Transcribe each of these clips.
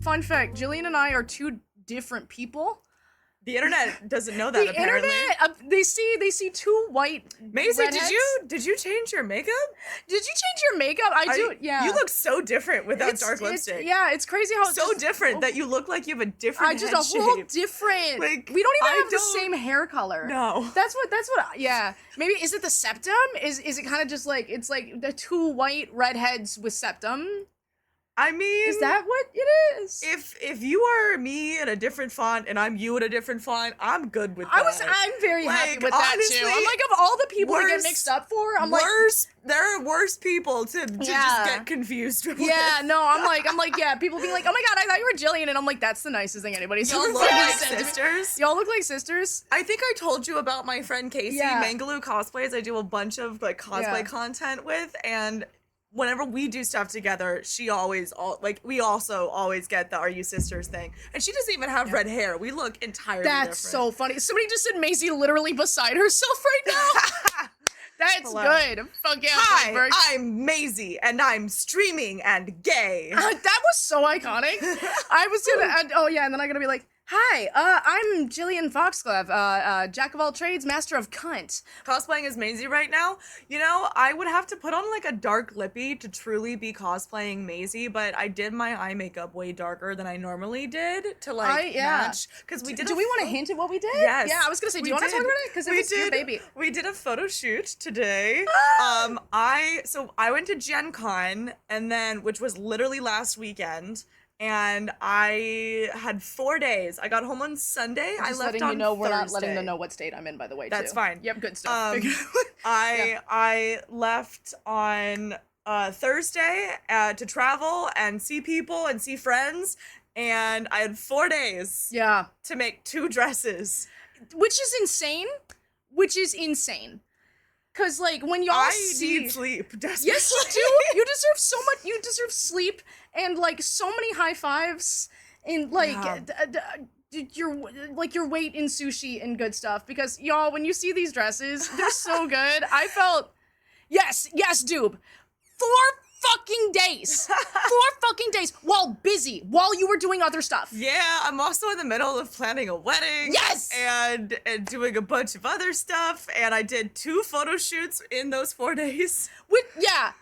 Fun fact, Gillian and I are two different people. The internet doesn't know that, apparently. Internet, they see two white Maisie, redheads. did you change your makeup? Did you change your makeup? I do, yeah. You look so different without dark lipstick. Yeah, it's crazy how it's so different that you look like you have a different head a whole shape. different. Like, we don't even have the same hair color. No. That's what. Yeah. Maybe is it the septum? Is it kind of just like it's like the two white redheads with septum? I mean, is that what it is? If you are me in a different font and I'm you in a different font, I'm good with that. I'm very happy with honestly, that too. I'm like, of all the people to get mixed up for, I'm like, there are worse people to just get confused with. Yeah, no, I'm like, yeah, people being like, oh my god, I thought you were Gillian, and I'm like, that's the nicest thing anybody's Y'all ever look like said to me. sisters. Y'all look like sisters. I think I told you about my friend Casey, Mangaloo Cosplays. I do a bunch of like cosplay content with, and whenever we do stuff together, she always, we also always get the "Are you sisters?" thing, and she doesn't even have red hair. We look entirely different. That's so funny. Somebody just said Maisie literally beside herself right now. That's good. Fuck yeah. Hi, I'm Maisie, and I'm streaming and gay. That was so iconic. I was gonna, and then I'm gonna be like, hi, I'm Gillian Foxglove, jack of all trades, master of cunt. Cosplaying as Maisie right now, you know, I would have to put on like a dark lippy to truly be cosplaying Maisie, but I did my eye makeup way darker than I normally did to match. Because we did. Do we want to hint at what we did? Yes. Yeah, I was gonna say, do you want to talk about it? Because it was your baby. We did a photo shoot today. I went to Gen Con, and then, which was literally last weekend. And I had 4 days. I got home on Sunday. I left on Thursday. We're not letting them know what state I'm in, by the way. That's fine. Yep, good stuff. I left on Thursday to travel and see people and see friends, and I had 4 days. To make 2 dresses, which is insane. Cause like when y'all need sleep. Desperately. Yes, you do. You deserve so much. You deserve sleep and like so many high fives and like your weight in sushi and good stuff. Because y'all, when you see these dresses, they're so good. I felt yes, Doob. 4 fucking days while you were doing other stuff. Yeah, I'm also in the middle of planning a wedding. Yes! And doing a bunch of other stuff, and I did 2 photo shoots in those 4 days. Yeah.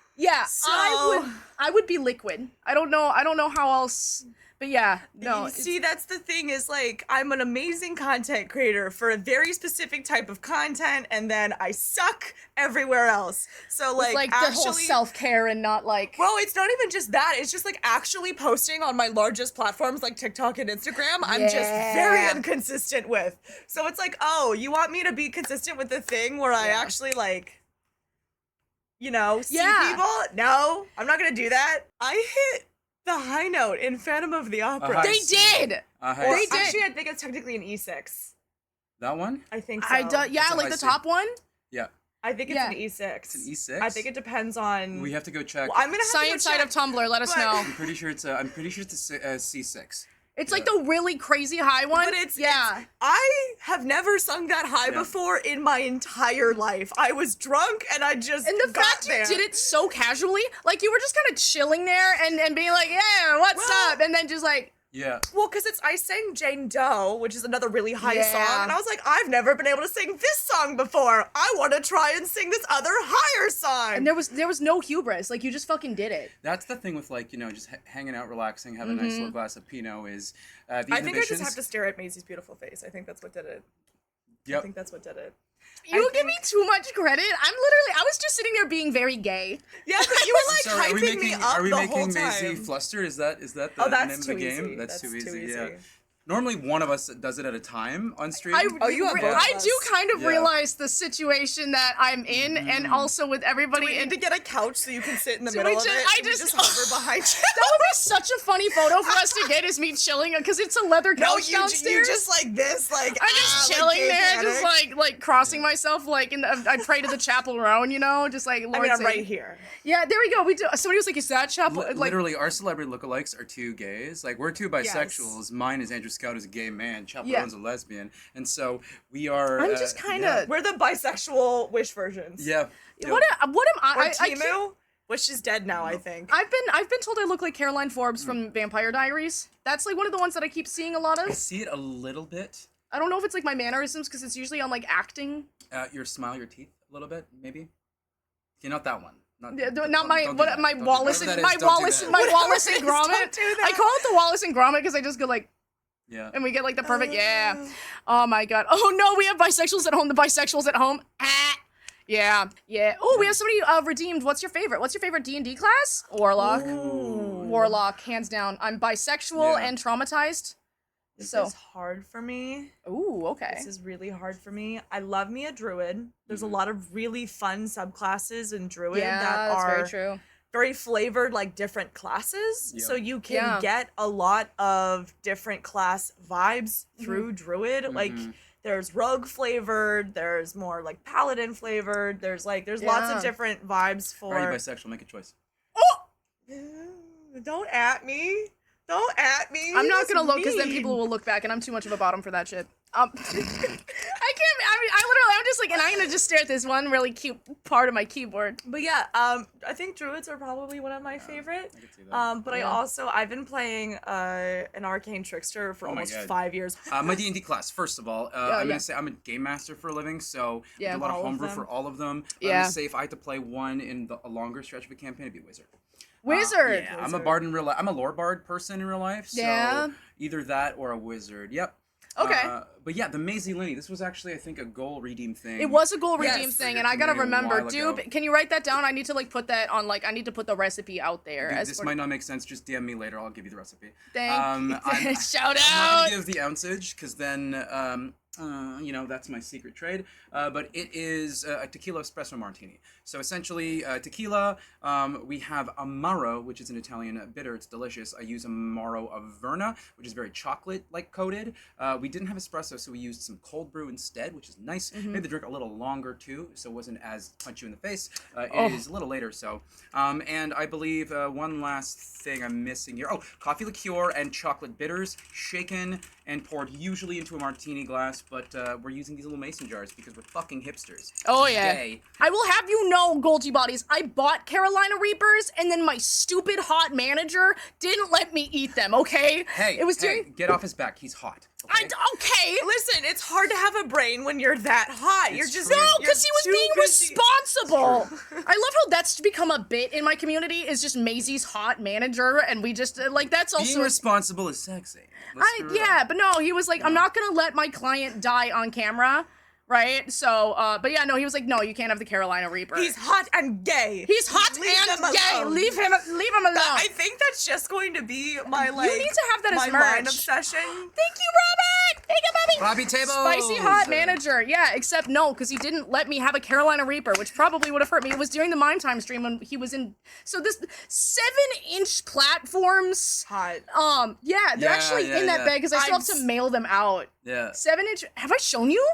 So, I would be liquid. I don't know how else. But yeah, no. See, that's the thing is, like, I'm an amazing content creator for a very specific type of content, and then I suck everywhere else. So, like the whole self-care and not, like... Well, it's not even just that. It's just, like, actually posting on my largest platforms, like TikTok and Instagram, I'm just very inconsistent with. So it's like, oh, you want me to be consistent with the thing where I actually, like, you know, see people? No, I'm not gonna do that. I hit the high note in Phantom of the Opera. They did. They did. Actually, I think it's technically an E6. That one? I think so. Like the top one? Yeah. I think it's an E6. It's an E6? I think it depends on... We have to go check. Well, I'm gonna have Science side of Tumblr, let us know. I'm pretty sure it's a C6. It's like the really crazy high one. But I have never sung that high before in my entire life. I was drunk and I just And the fact you did it so casually, like you were just kind of chilling there and being like, yeah, what's up? And then just like... Yeah. Well, because I sang Jane Doe, which is another really high song, and I was like, I've never been able to sing this song before. I want to try and sing this other higher song. And there was no hubris. Like, you just fucking did it. That's the thing with, like, you know, just hanging out, relaxing, having a nice little glass of Pinot is these I think I just have to stare at Maisie's beautiful face. I think that's what did it. Yep. I think that's what did it. You give me too much credit. I was just sitting there being very gay. Yeah, but you were like hyping me up the whole time. Are we making Maisie flustered? Is that the name of the game? Easy. That's too easy. Yeah. Normally one of us does it at a time on stream. I do kind of realize the situation that I'm in, and also with everybody. Do we need to get a couch so you can sit in the middle of it? I just hover behind you. That would be such a funny photo for us to get, is me chilling, because it's a leather couch downstairs. You just like this, like I'm just chilling there, just like crossing myself, like I pray to the chapel roan, you know, just like Lord. I mean, I'm right here. Yeah, there we go. We do. Somebody was like, "Is that chapel?" Literally, our celebrity lookalikes are 2 gays. Like, we're 2 bisexuals. Yes. Mine is Andrew Scout is a gay man. Chaperone's a lesbian, and so we are. I'm just kind of. We're the bisexual Wish versions. Yeah. What am I? Or Timu. Which is dead now, I think. I've been told I look like Caroline Forbes from Vampire Diaries. That's like one of the ones that I keep seeing a lot I of. see it a little bit. I don't know if it's like my mannerisms because it's usually on like acting. Your smile, your teeth, a little bit, maybe. Okay, not that one. Not My Wallace and Wallace and Gromit. I call it the Wallace and Gromit because I just go like, Yeah. and we get like the perfect Oh my god. Oh no, we have bisexuals at home. The bisexuals at home. Yeah. Oh, we have somebody redeemed. What's your favorite? What's your favorite D&D class? Warlock. Ooh. Warlock, hands down. I'm bisexual and traumatized. This is hard for me. Ooh, okay. This is really hard for me. I love me a druid. There's a lot of really fun subclasses in druid that are very true. very flavored, like different classes. Yeah. So you can get a lot of different class vibes Mm-hmm. through druid. Like there's rogue flavored, there's more like paladin flavored. There's lots of different vibes for. Are you bisexual? Make a choice. Don't at me. Don't at me. I'm not gonna look because then mean. people will look back, and I'm too much of a bottom for that shit. I can't. I'm just like, and I'm gonna just stare at this one really cute part of my keyboard. But yeah, I think druids are probably one of my favorite. I can see that. But I've been playing an arcane trickster for almost 5 years. My D&D class, first of all, I'm gonna say I'm a game master for a living, so I do a lot of All of homebrew them. for all of them. I'm Yeah. gonna say if I had to play one in a longer stretch of a campaign, it'd be a wizard. Wizard. Yeah, I'm a bard in real life. I'm a lore bard person in real life, so either that or a wizard. Yep. Okay. But yeah, the Maisielynnie, this was actually, I think, a goal redeem thing. It was a goal redeem Yes. thing, and I gotta Maybe a remember, while dude. ago. Can you write that down? I need to like put that on I need to put the recipe out there. Dude, as this for- might not make sense. Just DM me later. I'll give you the recipe. Thank I'm Shout not out. gonna give the ounceage because then, that's my secret trade. But it is a tequila espresso martini. So essentially, tequila. We have Amaro, which is an Italian bitter. It's delicious. I use Amaro Averna, which is very chocolate-like coated. We didn't have espresso, so we used some cold brew instead, which is nice. Made the drink a little longer too, so it wasn't as punch you in the face. It is a little later, so. And I believe one last thing I'm missing here. Oh, coffee liqueur and chocolate bitters, shaken and poured usually into a martini glass, but we're using these little mason jars because we're fucking hipsters. Oh yeah. Yay. I will have you know, Golgi Bodies, I bought Carolina Reapers, and then my stupid hot manager didn't let me eat them. Okay. Hey, It was hey, during. get off his back. He's hot. Okay? Okay. Listen, it's hard to have a brain when you're that hot. You're just true. No, you're because he was too being busy. responsible. I love how that's become a bit in my community. Is just Maisie's hot manager, and we just that's also. Being responsible is sexy. Let's screw it up. But no, he was like, I'm not gonna let my client die on camera, right? So, but yeah, no, he was like, no, you can't have the Carolina Reaper. He's hot and gay. He's hot Leave them and gay. alone. Leave him alone. I think that's just going to be my like. You need to have that as my line merch. obsession. Thank you, Robert. Thank you, Bobby. Bobby Table. Spicy hot manager. Yeah, except no, because he didn't let me have a Carolina Reaper, which probably would have hurt me. It was during the Mime Time stream when he was in. So this 7-inch platforms. Hot. Yeah, they're actually in that bag because I still have to mail them out. Yeah. 7-inch. Have I shown you?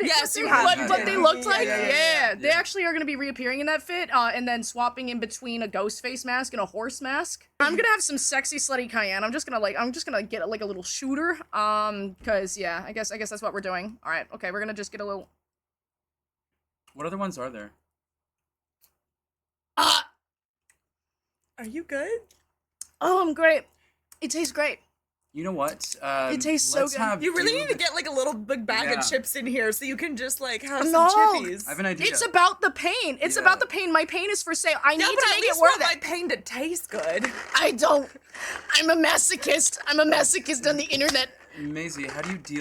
Yes, you have. What they looked like? Yeah. They actually are going to be reappearing in that fit, and then swapping in between a ghost face mask and a horse mask. I'm gonna have some sexy slutty cayenne. I'm just gonna get like a little shooter. Cause yeah, I guess that's what we're doing. All right, okay, we're gonna just get a little. What other ones are there? Are you good? Oh, I'm great. It tastes great. You know what? It tastes so let's good. have You really Dube- need to get like a little big bag Yeah. of chips in here so you can just like have No. some chippies. I have an idea. It's about the pain. It's Yeah. about the pain. My pain is for sale. I need Yeah, but to at make least it worth want my it. pain to taste good. I don't. I'm a masochist. I'm a masochist on the internet. Maisie, how do you do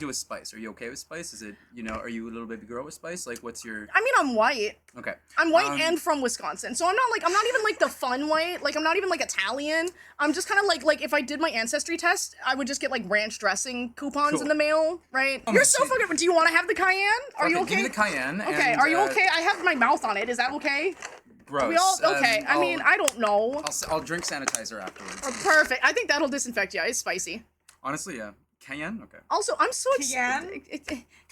with spice? Are you okay with spice? Is it, are you a little baby girl with spice? Like, what's your... I mean, I'm white. Okay. I'm white and from Wisconsin, so I'm not even like the fun white. Like I'm not even like Italian. I'm just kind of like if I did my ancestry test, I would just get like ranch dressing coupons Cool. in the mail, right? Oh, You're my so sweet. fucking. Do you want to have the cayenne? Are you okay? Give me the cayenne. Okay. and, Are you okay? I have my mouth on it. Is that okay? Gross. We all okay? I mean, I don't know. I'll drink sanitizer afterwards. Perfect. I think that'll disinfect you. It's spicy. Honestly, yeah. Cayenne? Okay. Also, I'm so Cayenne?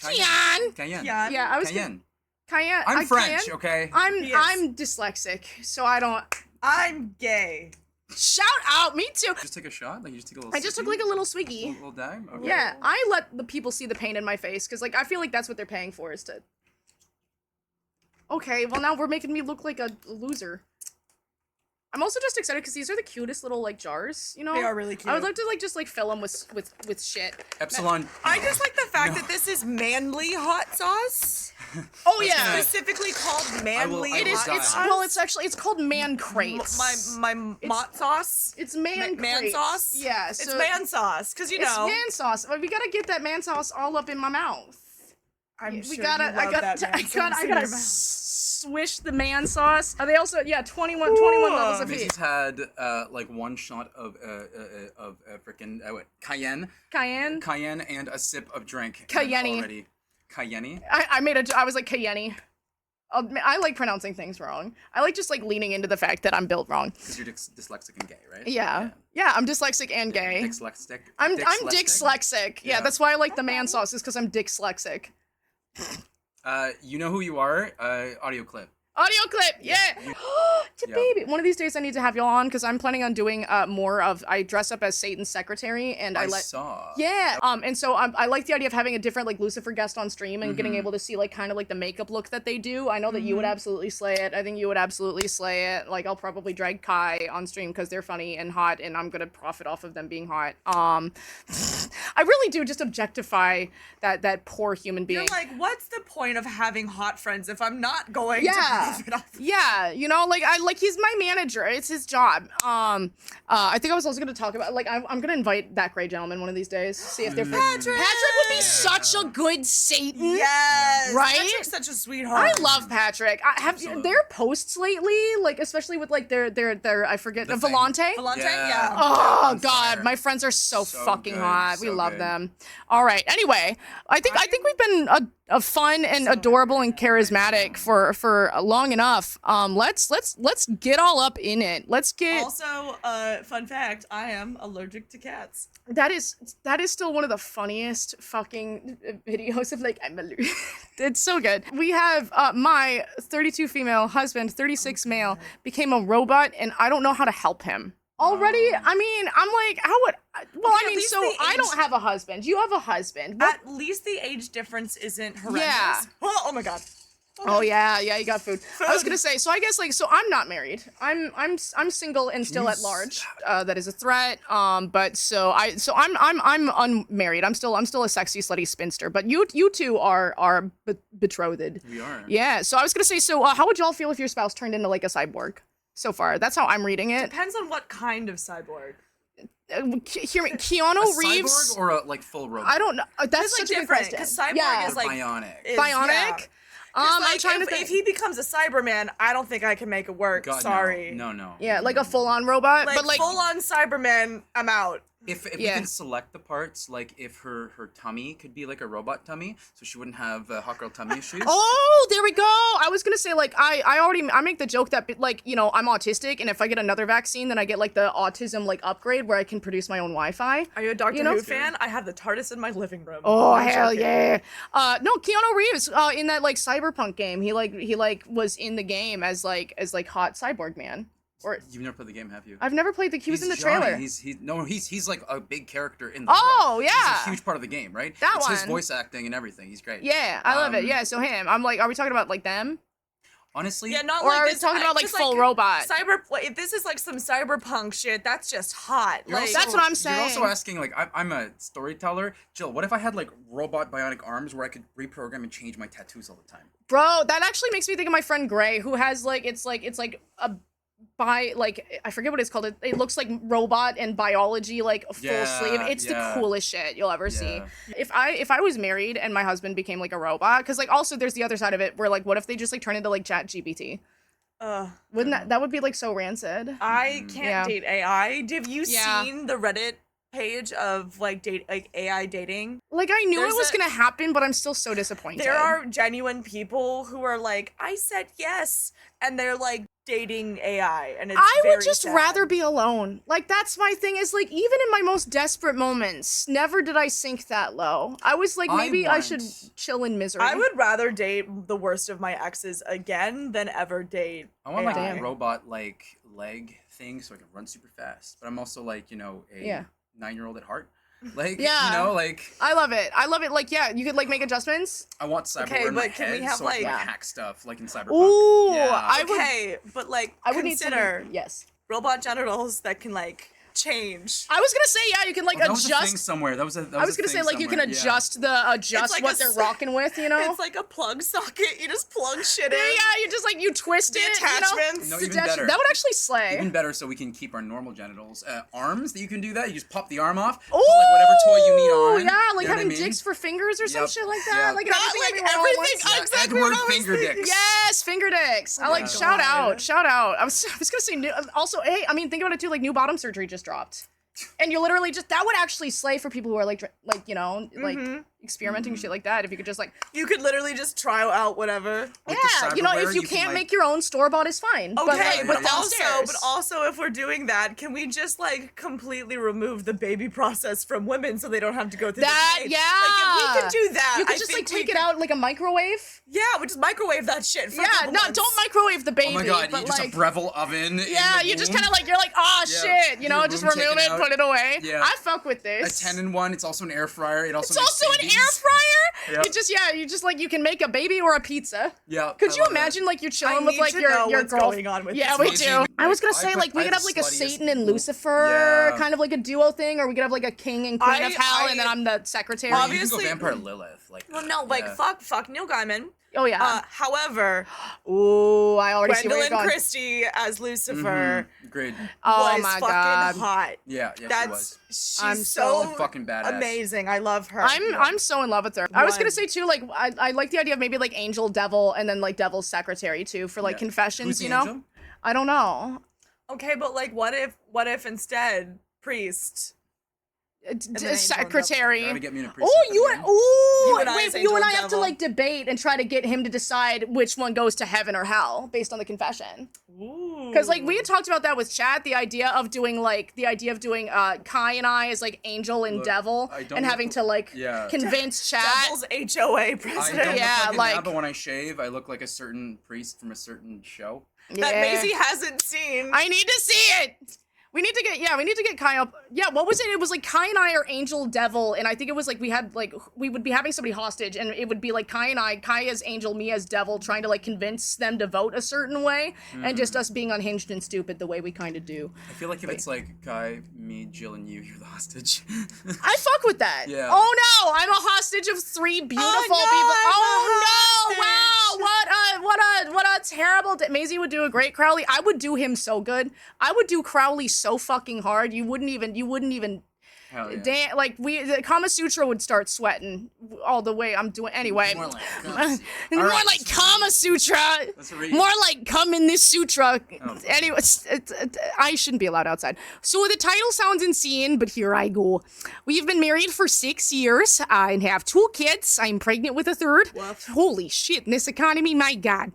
Cayenne. Cayenne. Yeah. Yeah, I was. Cayenne. Cayenne. I'm French, Cayenne? okay? Yes. I'm dyslexic, so I don't. I'm gay. Shout out, me too. Just take a shot? Like, you just take a little I just took sippy? like a little swiggy. Little dab? Okay. Yeah, I let the people see the pain in my face because, like, I feel like that's what they're paying for is to. Okay, well now we're making me look like a loser. I'm also just excited because these are the cutest little like jars, you know? They are really cute. I would like to like just like fill them with shit. Epsilon. I just like the fact that this is manly hot sauce. Oh yeah. Specifically called manly I will It is. die. It's well. It's actually. It's called man crates. my mott sauce. It's man man crates. sauce? Yeah. It's So man sauce, because you It's know. man sauce. We gotta get that man sauce all up in my mouth. I'm We sure gotta. you love that man sauce I in gotta your mouth. swish the man sauce. They also 21 levels of heat. Maisie's had like one shot of freaking cayenne and a sip of drink. Cayenne. Already. Cayenne. I was like Cayenne. I like pronouncing things wrong. I like just like leaning into the fact that I'm built wrong. Because you're dyslexic and gay, right? Yeah. I'm dyslexic and gay. Dyslexic. I'm dyslexic. Yeah, Yeah. that's why I like the man sauce, is because I'm dyslexic. You know who you are? Audio clip. Audio clip, yeah. It's a Yeah. baby. One of these days I need to have y'all on because I'm planning on doing more of. I dress up as Satan's secretary and I let. saw. Yeah. And so I like the idea of having a different like Lucifer guest on stream and getting able to see like kind of like the makeup look that they do. I know that you would absolutely slay it. I think you would absolutely slay it. Like I'll probably drag Kai on stream because they're funny and hot, and I'm gonna profit off of them being hot. I really do just objectify that poor human being. You're like, what's the point of having hot friends if I'm not going to Yeah. profit off? Yeah, you know, like he's my manager. It's his job. I think I was also gonna talk about like I'm gonna invite that gray gentleman one of these days. See if they're Patrick would be such a good Satan. Yes. Right? Patrick's such a sweetheart. I love Patrick. I have their posts lately, like especially with like their I forget the thing. Volante. Volante, Yeah. yeah. Oh On God, fire. my friends are so So fucking good, hot. We so love good. them. All right. Anyway, I think we've been a fun and adorable and charismatic for long enough. Let's get all up in it. Let's get. Also, fun fact, I am allergic to cats. That is still one of the funniest fucking videos of like it's so good. We have my 32 female husband, 36 male, became a robot, and I don't know how to help him. Already, I mean, I'm like, how would? Well, Okay, I at mean, least so the I age- don't have a husband. You have a husband. What? At least the age difference isn't horrendous. Yeah. Oh my god. Oh yeah, you got food. I was gonna say, so I guess like, so I'm not married. I'm single and still at large. That is a threat. But I'm unmarried. I'm still a sexy slutty spinster. But you two are betrothed. We are. Yeah. So I was gonna say, so how would y'all feel if your spouse turned into like a cyborg? So far, that's how I'm reading it. Depends on what kind of cyborg. Hear me, Keanu A Reeves. cyborg or a like full robot? I don't know. That's It's, like, such a good different, question. 'cause cyborg yeah. is, like, bionic. Bionic. Yeah. 'Cause, I'm like, trying to think. if he becomes a Cyberman, I don't think I can make it work. God, Sorry. No. Yeah, like a full-on robot, Like, but like full on Cyberman, I'm out. If we Yeah. can select the parts, like if her tummy could be like a robot tummy, so she wouldn't have hot girl tummy issues. Oh, there we go. I was gonna say like I make the joke that like, you know, I'm autistic, and if I get another vaccine, then I get like the autism like upgrade where I can produce my own Wi-Fi. Are you a Doctor You know? Who fan? I have the TARDIS in my living room. Oh I'm hell joking. yeah! No, Keanu Reeves in that like cyberpunk game, he was in the game as like hot cyborg man. Or You've never played the game, have you? I've never played he was in the Johnny. trailer. He's like a big character in the Oh, book. yeah. He's a huge part of the game, right? That it's his one. voice acting and everything. He's great. Yeah, I love it. Yeah, so him. I'm like, are we talking about like them? Honestly, Yeah, not Or like are we this, talking about like just, full robot? If this is like some cyberpunk shit, that's just hot. You're Like, That's what I'm saying. You're also asking, like, I'm a storyteller. Jill, what if I had, like, robot bionic arms where I could reprogram and change my tattoos all the time? Bro, that actually makes me think of my friend Gray, who has like it's like a I forget what it's called. It looks like robot and biology like full Yeah, sleeve. It's the yeah. coolest shit you'll ever see. Yeah. If I was married and my husband became like a robot, because like also there's the other side of it where like what if they just like turn into like Chat GPT? Wouldn't that would be like so rancid? I can't Yeah. date AI. Have you Yeah. seen the Reddit page of like AI dating? Like I knew There's it was a- gonna happen, but I'm still so disappointed. There are genuine people who are like, I said yes, and they're like dating AI, and it's I would very just sad. rather be alone. Like that's my thing is like even in my most desperate moments, never did I sink that low. I was like maybe I should chill in misery. I would rather date the worst of my exes again than ever date I want, like, AI. a robot, like, leg thing so I can run super fast. But I'm also, like, you know, a Yeah. 9-year-old at heart. Like, Yeah. you know, like, I love it. I love it. Like, yeah, you could like make adjustments. I want cyberware Okay, in my but can we head have, so I can, like- hack stuff, like in Cyberpunk. Ooh, Yeah. I would. Okay, but like I would need consider something. Yes. robot genitals that can like change. I was gonna say, yeah, you can like That was a thing adjust. somewhere. That was a I was gonna say, like, you can adjust adjust like what a they're s- rocking with, you know? It's like a plug socket. You just plug shit in. Yeah, you just like you twist The it. attachments. No, You even know? better. That would actually slay. Even better, so we can keep our normal genitals. Arms that you can do that. You just pop the arm off. Ooh, Put like whatever toy you need on. yeah, like you know what having I mean? dicks for fingers or some Yep. shit like that. Yep. Like Not everything, like everywhere all at everything. once. Yeah, Exactly Edward what I was finger thinking. dicks. Yes, finger dicks. I like my shout God. out. I was gonna say new, also, hey, I mean, think about it too. Like new bottom surgery just dropped, and you literally just that would actually slay for people who are like you know like experimenting and shit like that. If you could just like You could literally just try out whatever. With yeah, the you know, cyberware, if you can, can't like- make your own store bought is fine. Okay, but but downstairs. also, if we're doing that, can we just like completely remove the baby process from women so they don't have to go through that the pain? yeah, Like if we could do that, you could I just think like we take it could- out like a microwave. Yeah, we just microwave that shit. For a Yeah, couple no, months. don't microwave the baby. Oh my god, but you just like, a Breville oven. yeah, in the you just womb. kind of like you're like, oh Yeah, shit, you know, your just womb remove taken it, out. put it away. Yeah. I fuck with A this. 10-in-1. It's also an air fryer. It also It's makes also an babies. air fryer. Yep. You just like you can make a baby or a pizza. Yeah. Could I you love it. imagine like you're I chilling with need like to your know your what's girl? going on with Yeah, this. we do. Amazing. I was gonna I say put- like we I could the have like a sluttiest- Satan and Lucifer Yeah. kind of like a duo thing, or we could have like a king and queen I- of hell, I- and then I'm the secretary. Or you can go Obviously- Vampire Lilith. Like. Well, no, like yeah. fuck Neil Gaiman. Oh yeah. However, Ooh, I already see where you're Gwendolyn going. Christie as Lucifer Great. Oh was my fucking god. hot. Yeah, yeah, she That's was. she's I'm so so fucking badass. amazing. I love her. I'm so in love with her. I was gonna One. say too, like I like the idea of maybe like angel, devil, and then like devil's secretary too for like Yeah. confessions. Who's the You know, angel? I don't know. Okay, but like, what if instead priest? then angel and Secretary. Gotta get me in a priest Oh, at the you beginning. You and I wait, as you angel and I and have to devil. like debate and try to get him to decide which one goes to heaven or hell based on the confession. Because like we had talked about that with Chad, the idea of doing Kai and I as like angel and Look, devil I don't and look having li- to like Yeah. convince Chad. Devil's HOA I president. don't Yeah, look like it like- now, but when I shave, I look like a certain priest from a certain show. That Yeah. Maisie hasn't seen. I need to see it. We need to get Kai up. Yeah, what was it? It was like Kai and I are angel devil, and I think it was like we would be having somebody hostage, and it would be like Kai and I, Kai as angel, me as devil, trying to like convince them to vote a certain way, and just us being unhinged and stupid the way we kind of do. I feel like if it's like Kai, me, Jill, and you're the hostage. I fuck with that. Yeah. Oh no, I'm a hostage of three beautiful no, people. I'm Oh a no! Wow, what a terrible. Maisie would do a great Crowley. I would do him so good. I would do Crowley so fucking hard. You wouldn't even. Hell yeah. The Kama Sutra would start sweating all the way I'm doing anyway. More like More right, like Kama Sutra. Let's read. More like come in this sutra. Oh. Anyway, I shouldn't be allowed outside. So the title sounds insane, but here I go. We've been married for 6 years and have 2 kids. I'm pregnant with a 3rd. Woof. Holy shit, in this economy, my God.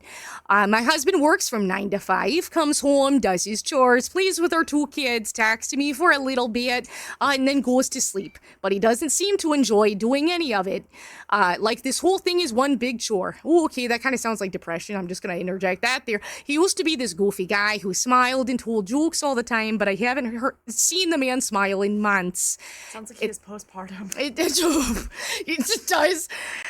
My husband works from 9 to 5, comes home, does his chores, plays with our 2 kids, talks to me for a little bit, and then goes to sleep. But he doesn't seem to enjoy doing any of it. Like this whole thing is one big chore. Oh, okay, that kind of sounds like depression. I'm just going to interject that there. He used to be this goofy guy who smiled and told jokes all the time, but I haven't seen the man smile in months. Sounds like he has postpartum. It just does.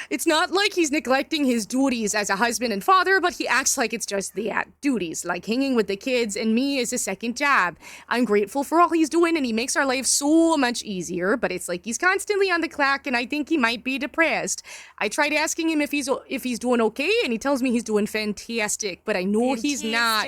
It's not like he's neglecting his duties as a husband and father, but he acts like it's just that, duties, like hanging with the kids and me as a second job. I'm grateful for all he's doing, and he makes our life so much easier, but it's like he's constantly on the clock, and I think he might be depressed. I tried asking him if he's doing okay, and he tells me he's doing fantastic, but I know he's not.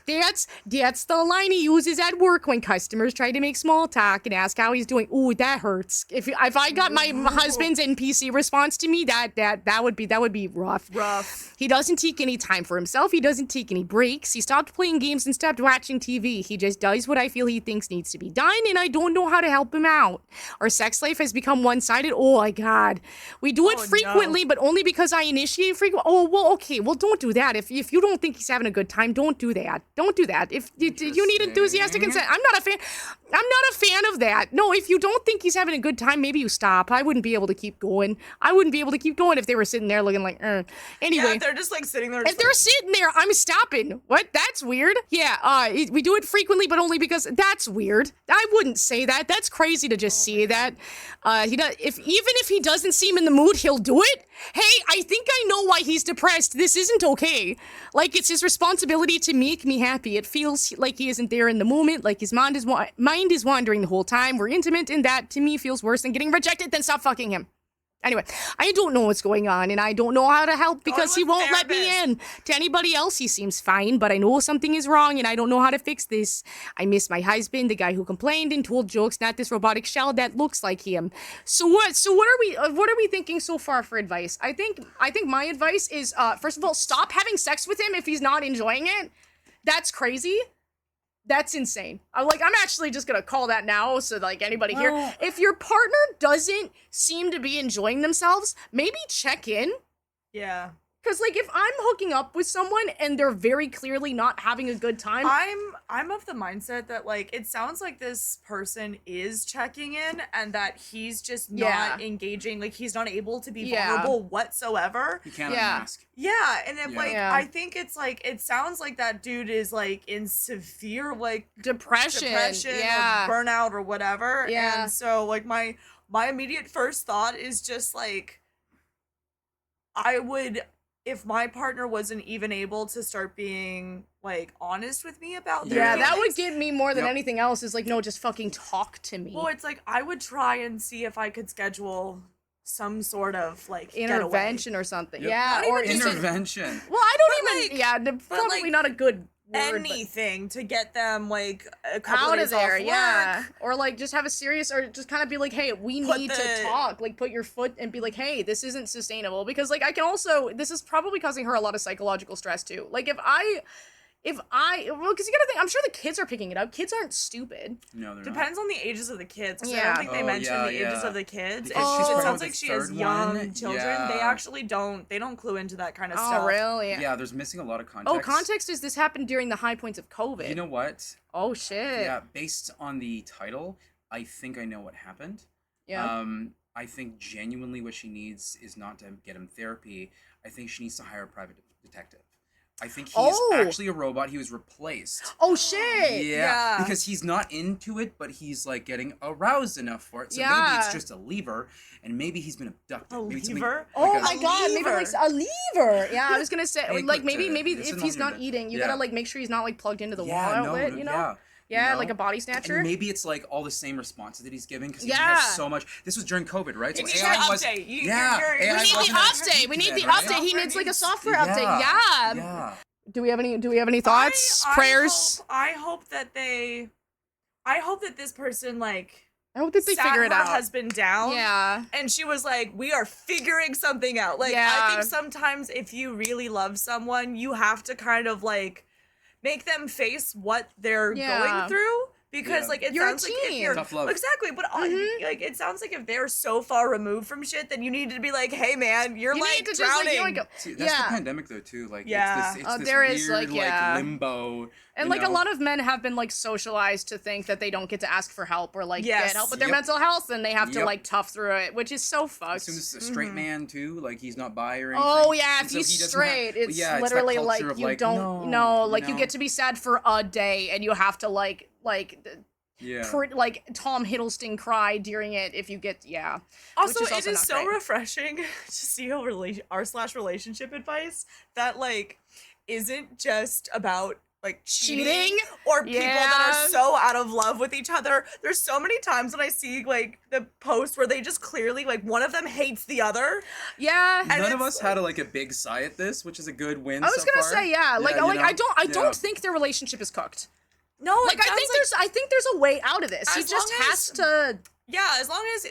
That's the line he uses at work when customers try to make small talk and ask how he's doing. Ooh, that hurts. If I got my husband's NPC response to me, that would be rough. Rough. He doesn't take any time for himself. He doesn't take any breaks. He stopped playing games and stopped watching TV. He just does what I feel he thinks needs to be done, and I don't know how to help him out. Our sex life has become one-sided. Oh my God. We do it Oh, frequently, but only because I initiate frequent. Oh, well, okay. Well, don't do that. If you don't think he's having a good time, don't do that. Don't do that. If you need enthusiastic consent, I'm not a fan of that. No, if you don't think he's having a good time, maybe you stop. I wouldn't be able to keep going. I wouldn't be able to keep going if they were sitting there looking like, Anyway. Yeah, if they're just like sitting there. If they're sitting there, I'm stopping. What? That's weird. Yeah, we do it frequently, but only because that's weird. I wouldn't say that. That's crazy. crazy to just see that. Even if he doesn't seem in the mood, he'll do it. Hey, I think I know why he's depressed. This isn't okay. Like, it's his responsibility to make me happy. It feels like he isn't there in the moment, like his mind is wandering the whole time. We're intimate, and that, to me, feels worse than getting rejected. Then stop fucking him. Anyway, I don't know what's going on, and I don't know how to help because he won't let me in. To anybody else, he seems fine, but I know something is wrong, and I don't know how to fix this. I miss my husband, the guy who complained and told jokes, not this robotic shell that looks like him. So what are we thinking so far for advice? I think my advice is, first of all, stop having sex with him if he's not enjoying it. That's crazy. That's insane. I'm actually just gonna call that now, so like anybody here, if your partner doesn't seem to be enjoying themselves, maybe check in. Yeah. Cause like if I'm hooking up with someone and they're very clearly not having a good time, I'm of the mindset that like it sounds like this person is checking in and that he's just not engaging, like he's not able to be vulnerable whatsoever. He can't unmask. Yeah, and it, I think it's like it sounds like that dude is like in severe like depression or burnout or whatever. Yeah. And so like my immediate first thought is just like I would, if my partner wasn't even able to start being like honest with me about their feelings, that would get me more than anything else. Is like, no, just fucking talk to me. Well, it's like I would try and see if I could schedule some sort of like intervention getaway. or something. Yep. Yeah, Not or even just intervention. well, I don't But, even. like- but, probably like, not a good word. anything to get them like a couple Out days of there, off work. or like just have a serious, or just kind of be like, hey, we need to talk, like put your foot and be like, hey, this isn't sustainable, because like I can also, this is probably causing her a lot of psychological stress too. Like if I because you gotta think, I'm sure the kids are picking it up. Kids aren't stupid. No, they're Depends on the ages of the kids. 'Cause I Yeah. don't think they mentioned the ages of the kids. Because It she's probably sounds the like she has third young one. children. Yeah. They actually don't clue into that kind of Oh, stuff. really? Yeah, there's missing a lot of context. Oh, context is this happened during the high points of COVID. You know what? Oh shit. Yeah, based on the title, I think I know what happened. Yeah. I think genuinely what she needs is not to get him therapy. I think she needs to hire a private detective. I think he's actually a robot. He was replaced. Oh shit. Yeah, because he's not into it, but he's like getting aroused enough for it. So maybe it's just a lever, and maybe he's been abducted. A Maybe it's lever? Oh like my god, maybe like a lever. Yeah, I was gonna say, Hey, like quick, maybe listen if on he's the not internet. eating, you Yeah. gotta like make sure he's not like plugged into the wall Yeah, outlet, you know? Yeah, you know? like a body snatcher. And maybe it's like all the same responses that he's giving because he Yeah. has so much. This was during COVID, right? You So need AI an was. update. We need the update. We need the right? update. He needs like a software Yeah. update. Yeah. Yeah. Do we have any thoughts? Prayers? I hope that this person like I hope that they sat figure it her out. husband down. Yeah. And she was like, we are figuring something out. Like, I think sometimes if you really love someone, you have to kind of like make them face what they're going through. Because like it You're a sounds like if team. you're Tough love. exactly, but like it sounds like if they're so far removed from shit, then you need to be like, hey man, you're You like need to just drowning. like See, that's the pandemic though too. Like Yeah. it's this there weird is, like, limbo. And you like know? a lot of men have been like socialized to think that they don't get to ask for help or like Yes. get help with their Yep. mental health, and they have to Yep. like tough through it, which is so As fucked. soon as it's a straight man too, like he's not bi or anything. Oh yeah, And if so he's he doesn't straight, have- it's yeah, that literally like culture of, you like, don't no, like you know? get to be sad for a day, and you have to Yeah. like Tom Hiddleston cry during it if you get Also, which is it is not so great. refreshing to see how r/relationship advice that like isn't just about like cheating or people that are so out of love with each other. There's so many times when I see like the post where they just clearly like one of them hates the other. Yeah. And None of it's us had a big sigh at this, which is a good win. I was so gonna far. say like you know? I don't think their relationship is cooked. No, Like I think there's a way out of this. He As just long has to. Yeah, as long as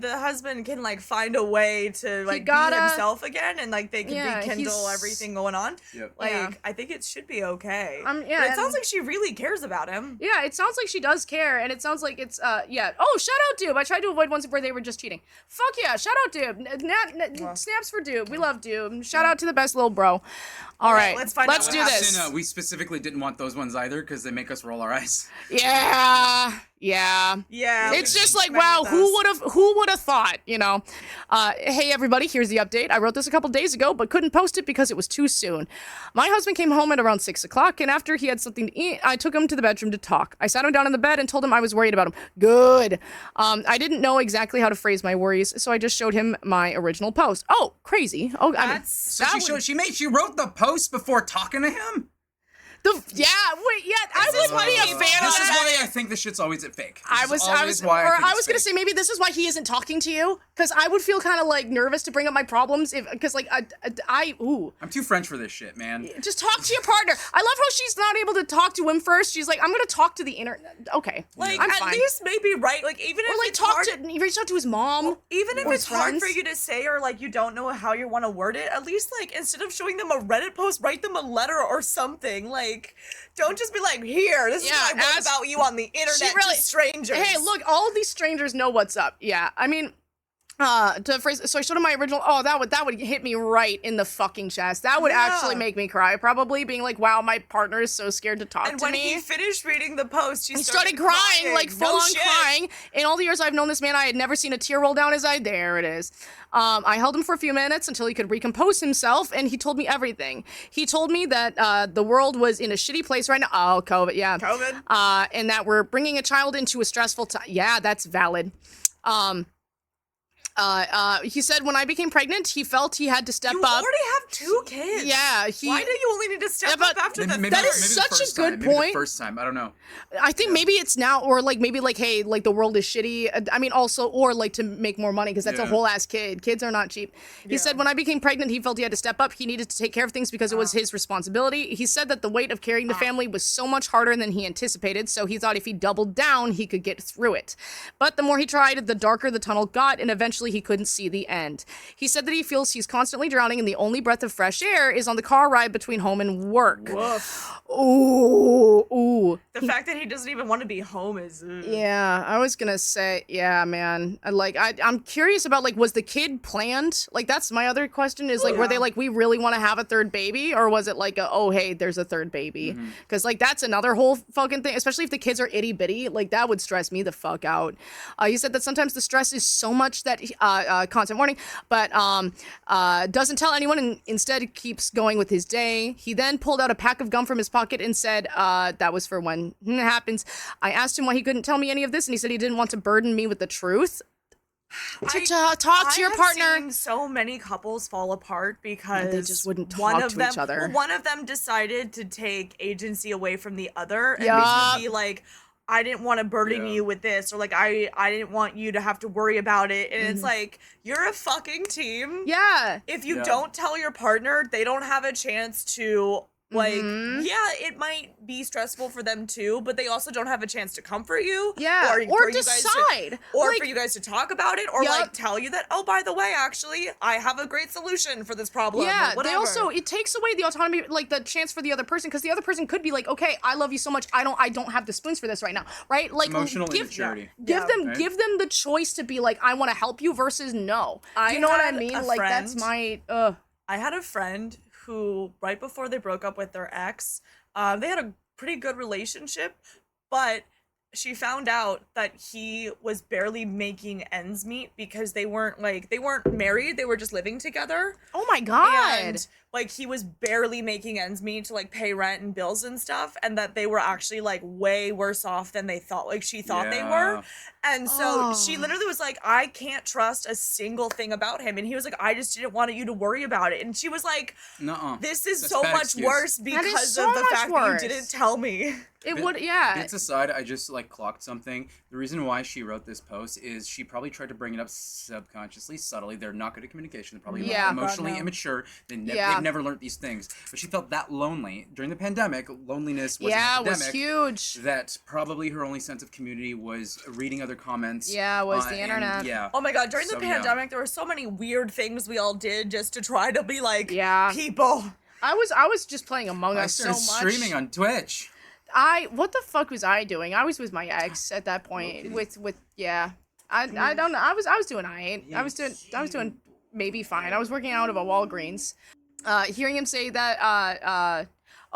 the husband can like find a way to like gotta- be himself again and like they can rekindle he's- everything going on. Yep. Like I think it should be okay. Yeah, But it sounds like she really cares about him. Yeah, it sounds like she does care, and it sounds like it's yeah. Oh, shout out Doob. I tried to avoid ones where they were just cheating. Fuck yeah, shout out Doob. Snaps for Doob. We love Doob. Shout out to the best little bro. All right, let's find out let's what do happens. this. We specifically didn't want those ones either because they make us roll our eyes. Yeah. Yeah. It's just like, many wow, of those. who would have thought, you know? Hey, everybody, here's the update. I wrote this a couple days ago, but couldn't post it because it was too soon. My husband came home at around 6 o'clock, and after he had something to eat, I took him to the bedroom to talk. I sat him down in the bed and told him I was worried about him. Good. I didn't know exactly how to phrase my worries, so I just showed him my original post. Oh, crazy. Oh, I mean, So she wrote the post before talking to him? I wouldn't be a fan of This is that. why I think this shit's always fake. I was gonna say maybe this is why he isn't talking to you, because I would feel kind of like nervous to bring up my problems because like I'm too French for this shit, man. just talk to your partner. I love how she's not able to talk to him first. She's like, I'm gonna talk to the internet. Okay, Like, I'm at fine. least maybe, right? Like, even Or if like it's talk hard, to he reached out to his mom. even if or it's hard friends. for you to say, or like you don't know how you want to word it, at least like instead of showing them a Reddit post, write them a letter or something. Like, don't just be like, here, this is what I wrote about you on the internet really- to strangers. Hey, look, all of these strangers know what's up. Yeah, I mean, to phrase. So I showed him my original. Oh, that would hit me right in the fucking chest. That would actually make me cry. Probably being like, wow, my partner is so scared to talk And to when me. he finished reading the post, he started crying, like full No on shit. crying. In all the years I've known this man, I had never seen a tear roll down his eye. There it is. I held him for a few minutes until he could recompose himself, and he told me everything. He told me that the world was in a shitty place right now. Oh, COVID, yeah. COVID. And that we're bringing a child into a stressful time. Yeah, that's valid. He said when I became pregnant, he felt he had to step You up. already have 2 kids. Yeah, Why do you only need to step up after the Maybe That third? is maybe such the a first good time, maybe point. the first time, I don't know. I think maybe it's now, or like maybe like, hey, like the world is shitty. I mean, also, or like to make more money because that's a Yeah. whole ass kid. Kids are not cheap. He said when I became pregnant, he felt he had to step up. He needed to take care of things because it was his responsibility. He said that the weight of carrying the family was so much harder than he anticipated. So he thought if he doubled down, he could get through it. But the more he tried, the darker the tunnel got, and eventually he couldn't see the end. He said that he feels he's constantly drowning, and the only breath of fresh air is on the car ride between home and work. Woof. Ooh. The fact that he doesn't even want to be home is. Yeah, I was gonna say, yeah, man. I'm curious about like, was the kid planned? Like, that's my other question is like, were they like, we really want to have a third baby, or was it like, oh, hey, there's a third baby? Because like that's another whole fucking thing. Especially if the kids are itty bitty, like that would stress me the fuck out. He said that sometimes the stress is so much that content warning, but doesn't tell anyone and instead keeps going with his day. He then pulled out a pack of gum from his pocket and said that was for when it happens. I asked him why he couldn't tell me any of this, and he said he didn't want to burden me with the truth. Talk to your partner. I've seen so many couples fall apart because they just wouldn't one talk of to them, each other. well, one of them decided to take agency away from the other and Yup. basically be like, I didn't want to burden you with this, or like I didn't want you to have to worry about it. And it's like, you're a fucking team. Yeah. If you don't tell your partner, they don't have a chance to like, Mm-hmm. yeah, it might be stressful for them too, but they also don't have a chance to comfort you. Yeah, Or or for you guys to- decide. or Like- for you guys to talk about it, or Yup. like tell you that, oh, by the way, actually, I have a great solution for this problem. or Yeah, they whatever. also, it takes away the autonomy, like the chance for the other person, because the other person could be like, okay, I love you so much, I don't have the spoons for this right now, right? Like, Emotional give immaturity. give them Right? give them the choice to be like, I want to help you versus no. I You know what I had mean? a Like that's friend- my I had a friend who, right before they broke up with their ex, they had a pretty good relationship, but she found out that he was barely making ends meet because they weren't married, they were just living together. oh my god. And like he was barely making ends meet to like pay rent and bills and stuff, and that they were actually like way worse off than they thought, like she thought they were. Yeah. And so she Oh. literally was like, I can't trust a single thing about him. And he was like, I just didn't want you to worry about it. And she was like, Nuh-uh. this is That's so bad much excuse. worse That because is so of the much fact worse. that you didn't tell me. It would, yeah. Bits aside, I just like clocked something. The reason why she wrote this post is she probably tried to bring it up subconsciously, subtly. They're not good at communication. They're probably Yeah. emotionally God, no. immature. Yeah. They've never learned these things. But she felt that lonely during the pandemic. Loneliness was Yeah, an it was epidemic. huge. That probably her only sense of community was reading other comments. Yeah, it was the and- internet. Yeah. Oh my god, during So, the yeah. pandemic, there were so many weird things we all did just to try to be like Yeah. people. I was just playing Among I Us so started much. streaming on Twitch. What the fuck was I doing? I was with my ex at that point. With yeah. I don't know. I was doing alright. I was doing maybe fine. I was working out of a Walgreens. Hearing him say that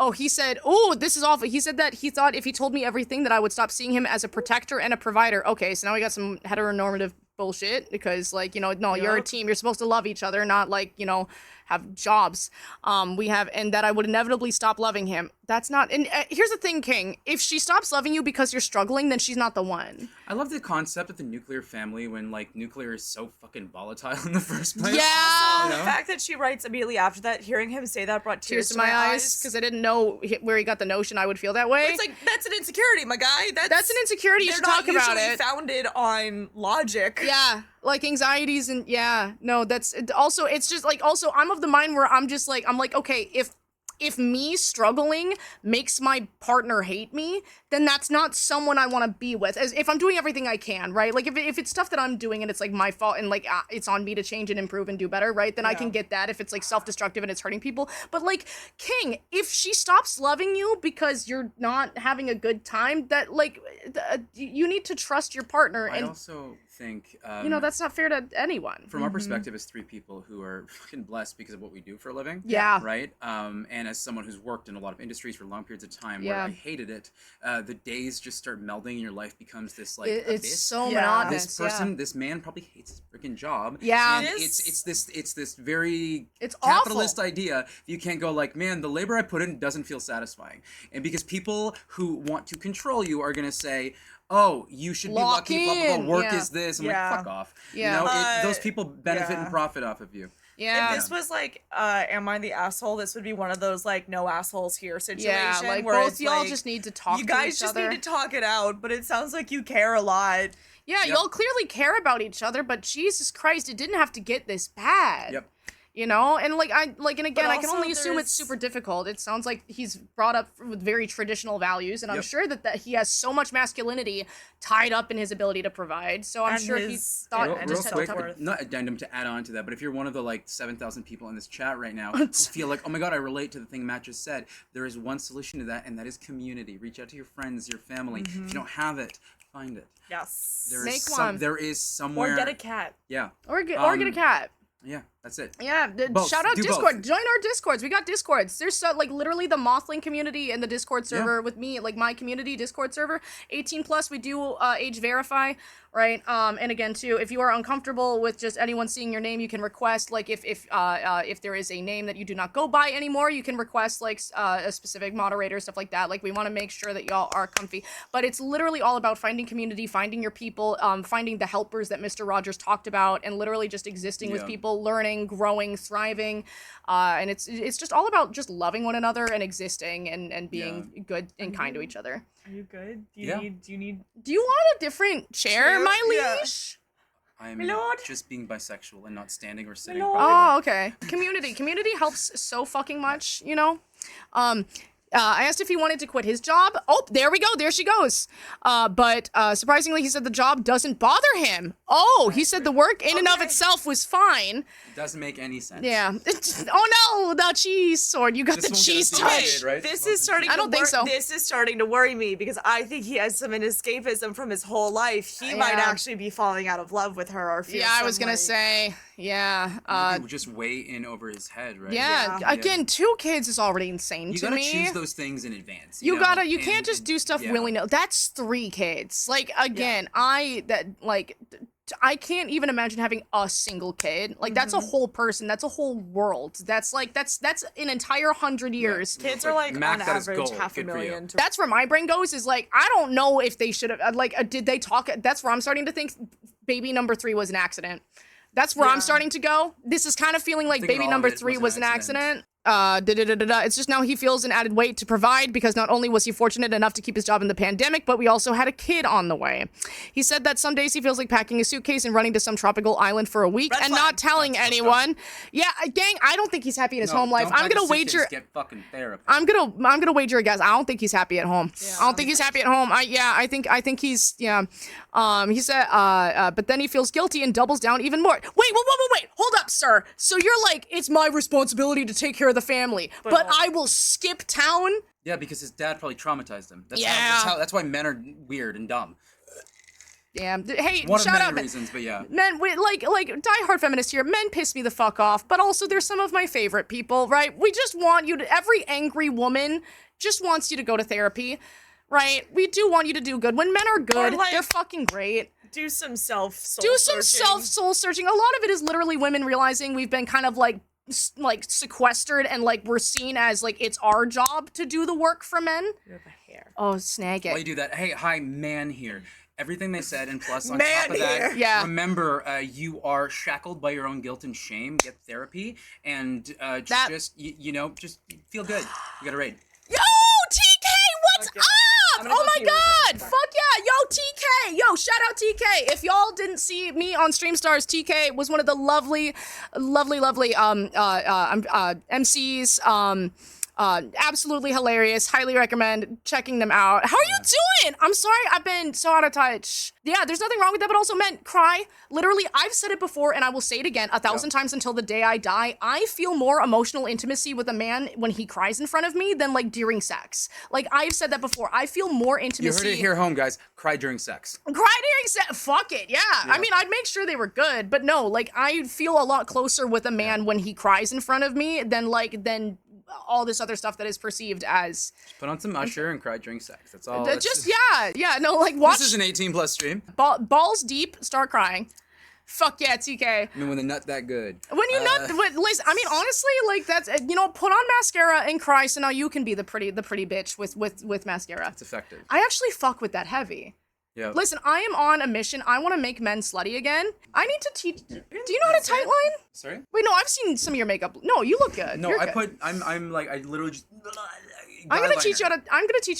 Oh, he said, oh, this is awful. He said that he thought if he told me everything that I would stop seeing him as a protector and a provider. Okay, so now we got some heteronormative bullshit because, like, you know, no, you're a team. You're supposed to love each other, not, like, you know, have jobs. And that I would inevitably stop loving him. That's not, and here's the thing, King. If she stops loving you because you're struggling, then she's not the one. I love the concept of the nuclear family when, like, nuclear is so fucking volatile in the first place. Yeah. You know? The fact that she writes immediately after that, hearing him say that brought tears To my eyes because I didn't know where he got the notion I would feel that way. It's like, that's an insecurity, my guy. That's an insecurity. You should talk about They're not usually it. founded on logic. Yeah, like anxieties and no, that's also, it's just like, also I'm of the mind where I'm like, okay, if me struggling makes my partner hate me, then that's not someone I want to be with. As if I'm doing everything I can, right? Like if it's stuff that I'm doing and it's like my fault and like it's on me to change and improve and do better, right? Then I can get that if it's like self-destructive and it's hurting people. But like, King, if she stops loving you because you're not having a good time, that like you need to trust your partner. I And also think you know, that's not fair to anyone. from our perspective as three people who are fucking blessed because of what we do for a living. Yeah. Right? And as someone who's worked in a lot of industries for long periods of time where I hated it, the days just start melding and your life becomes this like It's abyss. so Yeah. monotonous. This person, this man probably hates his freaking job. Yeah. And It is. it's this very It's capitalist awful. idea. You can't go like, man, the labor I put in doesn't feel satisfying. And because people who want to control you are gonna say, oh, you should Lock be lucky, blah, blah, blah, in. work Yeah. is this. I'm Yeah. like, fuck off. Yeah. You know, those people benefit yeah. and profit off of you. Yeah. If this was like, am I the asshole? This would be one of those like no assholes here situation. Yeah, like where both it's y'all like, just need to talk you to guys each just other. need to talk it out, but it sounds like you care a lot. Yeah, y'all clearly care about each other, but Jesus Christ, it didn't have to get this bad. Yep. You know, and and again, I can also only assume it's there's- super difficult. It sounds like he's brought up with very traditional values, and I'm sure that he has so much masculinity tied up in his ability to provide. So I'm And sure he his- thought real- and Real just had quick, to self-worth. not addendum to add on to that, but if you're one of the like 7,000 people in this chat right now who feel like, oh my god, I relate to the thing Matt just said, there is one solution to that, and that is community. Reach out to your friends, your family. If you don't have it, find it. Yes. Make one. There is somewhere. Or get a cat. Yeah. or get a cat. Yeah, that's it. Yeah, Both. shout out Do Discord. both. Join our Discords. We got Discords. There's so, like literally the Mothling community and the Discord server with me, like my community Discord server. 18 plus. We do age verify, right? And again, too, if you are uncomfortable with just anyone seeing your name, you can request like if there is a name that you do not go by anymore, you can request like a specific moderator, stuff like that. Like we want to make sure that y'all are comfy. But it's literally all about finding community, finding your people, finding the helpers that Mr. Rogers talked about, and literally just existing with people, learning, growing, thriving, and it's just all about just loving one another and existing and being good and kind to each other. Are you good? Do Yeah. you need Do you want a different chair, my Yeah. liege? I'm My lord. just being bisexual and not standing or sitting. lord. properly. Oh, okay. Community helps so fucking much, you know? I asked if he wanted to quit his job. Oh, there we go. There she goes. But surprisingly, he said the job doesn't bother him. Oh, he said the work in and of itself was fine. It doesn't make any sense. Yeah. Oh no, the cheese sword. You got This the won't get cheese us touch. dehydrated, right? This Well, is starting. I don't think so. This is starting to worry me because I think he has some escapism from his whole life. He might Yeah. actually be falling out of love with her or feel Yeah, I some, was gonna like- say. Yeah. Maybe just way in over his head, right? Yeah. Yeah. Again, 2 kids is already insane You to gotta me. choose those things in advance. You know? gotta. You And- can't just and- do stuff yeah. willy-nilly. That's 3 kids. Like again, I can't even imagine having a single kid. Like that's a whole person. That's a whole world. That's an entire 100 years. Kids are like Max on got his average goal. half a Good for you. million. To That's where my brain goes. Is like I don't know if they should have did they talk? That's where I'm starting to think baby number 3 was an accident. That's where I'm starting to go. This is kind of feeling like thinking baby all number of it 3 was was an an accident. It's just now he feels an added weight to provide because not only was he fortunate enough to keep his job in the pandemic, but we also had a kid on the way. He said that some days he feels like packing a suitcase and running to some tropical island for a week Red and flag. not telling anyone. Yeah, gang, I don't think he's happy in his No, home life. don't I'm pack a gonna suitcase, wager. Get fucking therapy. I'm gonna wager a guess. I don't think he's happy at home. I don't think he's happy at home. I think he's he said but then he feels guilty and doubles down even more. Wait, hold up, sir. So you're like, it's my responsibility to take care of the family, but I will skip town? Yeah, because his dad probably traumatized him. That's Yeah. That's why men are weird and dumb. Damn. Hey, One of shout many out. reasons, but yeah. Men, like diehard feminist here. Men piss me the fuck off, but also they're some of my favorite people, right? We just want you to. Every angry woman just wants you to go to therapy, right? We do want you to do good. When men are good, like, they're fucking great. Do some self Soul searching. A lot of it is literally women realizing we've been kind of like sequestered and like we're seen as like it's our job to do the work for men. You have a hair. Oh, snag it. While you do that, hey, hi, man here. Everything they said, and plus on Man top of that, here. Yeah. remember, you are shackled by your own guilt and shame. Get therapy, and just feel good. You gotta rate. Yo, TK, what's Okay. up? I'm gonna Oh go my pee real quick. god! Fuck yeah! Yo, TK! Yo, shout out TK! If y'all didn't see me on StreamStars, TK was one of the lovely MCs. Absolutely hilarious. Highly recommend checking them out. How are you doing? I'm sorry, I've been so out of touch. Yeah, there's nothing wrong with that, but also, men, cry. Literally, I've said it before, and I will say it again 1,000 times until the day I die. I feel more emotional intimacy with a man when he cries in front of me than, like, during sex. Like, I've said that before. I feel more You intimacy. heard it here, home, guys. Cry during sex. Cry during sex. Fuck it, yeah. I mean, I'd make sure they were good, but no, like, I feel a lot closer with a man when he cries in front of me than all this other stuff that is perceived as Put on some Usher and cry during sex. That's all. watch This is an 18+ stream. balls deep, start crying. Fuck yeah, TK. I mean, when the nut that good. When you listen, I mean, honestly, like that's put on mascara and cry, so now you can be the pretty bitch with mascara. It's effective. I actually fuck with that heavy. Yeah. Listen, I am on a mission. I want to make men slutty again. I need to teach. Do you know how to tight line? Sorry. Wait, no, I've seen some of your makeup. No, you look good. No, You're I good. put. I literally just. I'm gonna teach you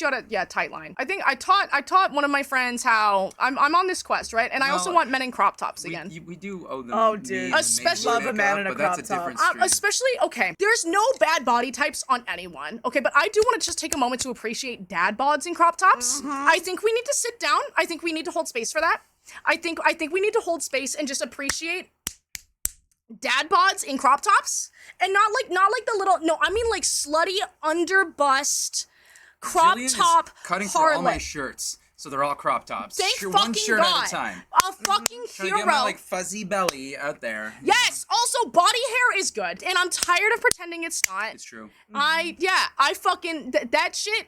how to tight line. I think I taught one of my friends how I'm on this quest, right? And I also No, want men in crop tops again. We do owe them. Oh, dude. Especially- Love a man in a but that's a crop top. different stream. Especially, okay, there's no bad body types on anyone, okay, but I do want to just take a moment to appreciate dad bods in crop tops. I think we need to sit down. I think we need to hold space for that. I think we need to hold space and just appreciate dad bods in crop tops, and not like the little, no, I mean like slutty under bust crop Gillian is top cutting through all my harlot. shirts, so they're all crop tops. Thank One fucking shirt God. at a time. A fucking Trying hero. to get my like fuzzy belly out there. Yes. Also, body hair is good, and I'm tired of pretending it's not. It's true. I fucking that shit.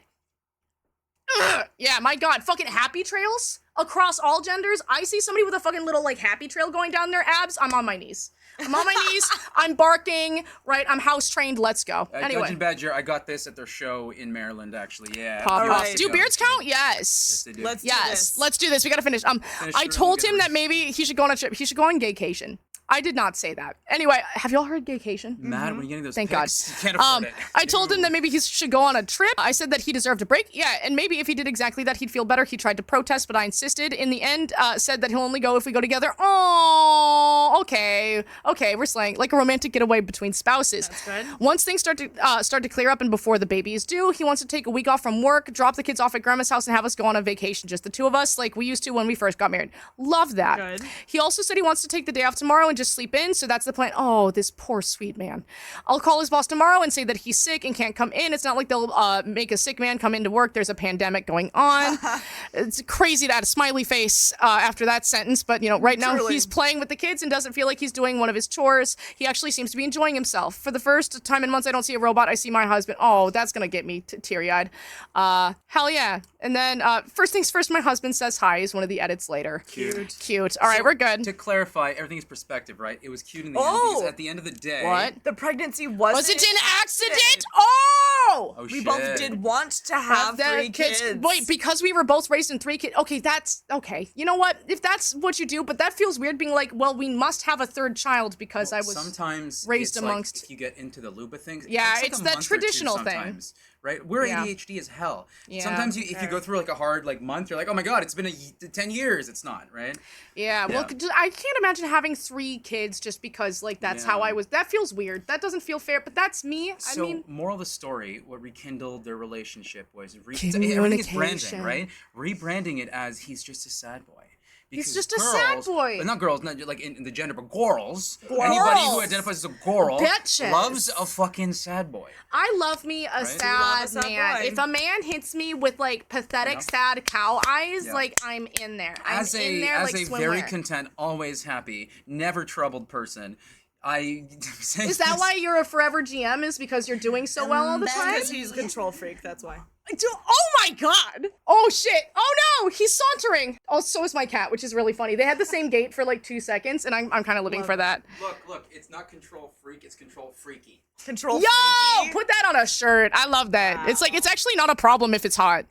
Ugh. Yeah, my God, fucking happy trails across all genders. I see somebody with a fucking little like happy trail going down their abs. I'm on my knees. I'm on my knees. I'm barking. Right. I'm house trained. Let's go. Anyway. Judge and Badger, I got this at their show in Maryland, actually. Yeah. Pop All off. right. Do beards count? Yes, Yes. they do. Let's do Yes. this. Let's do this. We gotta finish. I the told room, him get that maybe he should go on a trip. He should go on gaycation. I did not say that. Anyway, have y'all heard gaycation? Mad when you're getting those Thank pics. God. You can't afford it. I told him that maybe he should go on a trip. I said that he deserved a break. Yeah, and maybe if he did exactly that, he'd feel better. He tried to protest, but I insisted. In the end, said that he'll only go if we go together. Oh, okay. Okay, we're slaying. Like a romantic getaway between spouses. That's good. Once things start to clear up and before the baby is due, he wants to take a week off from work, drop the kids off at grandma's house, and have us go on a vacation, just the two of us, like we used to when we first got married. Love that. Good. He also said he wants to take the day off tomorrow and just sleep in, so that's the plan. Oh, this poor sweet man. I'll call his boss tomorrow and say that he's sick and can't come in. It's not like they'll make a sick man come into work. There's a pandemic going on. It's crazy to add a smiley face after that sentence, but right now Truly. he's playing with the kids and doesn't feel like he's doing one of his chores. He actually seems to be enjoying himself. For the first time in months, I don't see a robot. I see my husband. Oh, that's gonna get me teary-eyed. Hell yeah. And then first things first, my husband says hi is one of the edits later. Cute. All right, we're good. To clarify, everything is perspective, right? It was cute in the end Oh! because at the end of the day. What? The pregnancy wasn't Was it an accident? Oh! Oh, We shit. both did want to have The 3 kids. Wait, because we were both raised in 3 kids. Okay, that's okay. You know what? If that's what you do, but that feels weird being like, well, we must have a 3rd child because I was sometimes raised it's amongst. like if you get into the loop of things. Yeah, it takes, like, it's a that month or two traditional thing. sometimes, right? We're Yeah. ADHD as hell. Yeah. Sometimes if you go through like a hard like month, you're like, oh my god, it's been 10 years. It's not, right? Yeah, well, Yeah. I can't imagine having 3 kids just because like that's how Yeah. I was. That feels weird. That doesn't feel fair, but that's me. So, I mean, moral of the story, what rekindled their relationship was everything is branding, Communication. right? Rebranding it as he's just a sad boy. He's Because just a sad boy. Not girls, not like in the gender, but girls. Girls. Anybody who identifies as a girl Bitches. loves a fucking sad boy. I love me a Right? sad, sad man. boy. If a man hits me with like pathetic, sad cow eyes, like I'm in there. I'm As in there as like a swimwear. very content, always happy, never troubled person, Is that why you're a forever GM? Is because you're doing so well all the time? Because he's a control freak, that's why. Oh my god! Oh shit! Oh no! He's sauntering! Oh, so is my cat, which is really funny. They had the same gait for like 2 seconds, and I'm kind of living for that. Look, it's not control freak, it's control freaky. Control Yo! freaky. Put that on a shirt. I love that. It's like, it's actually not a problem if it's hot.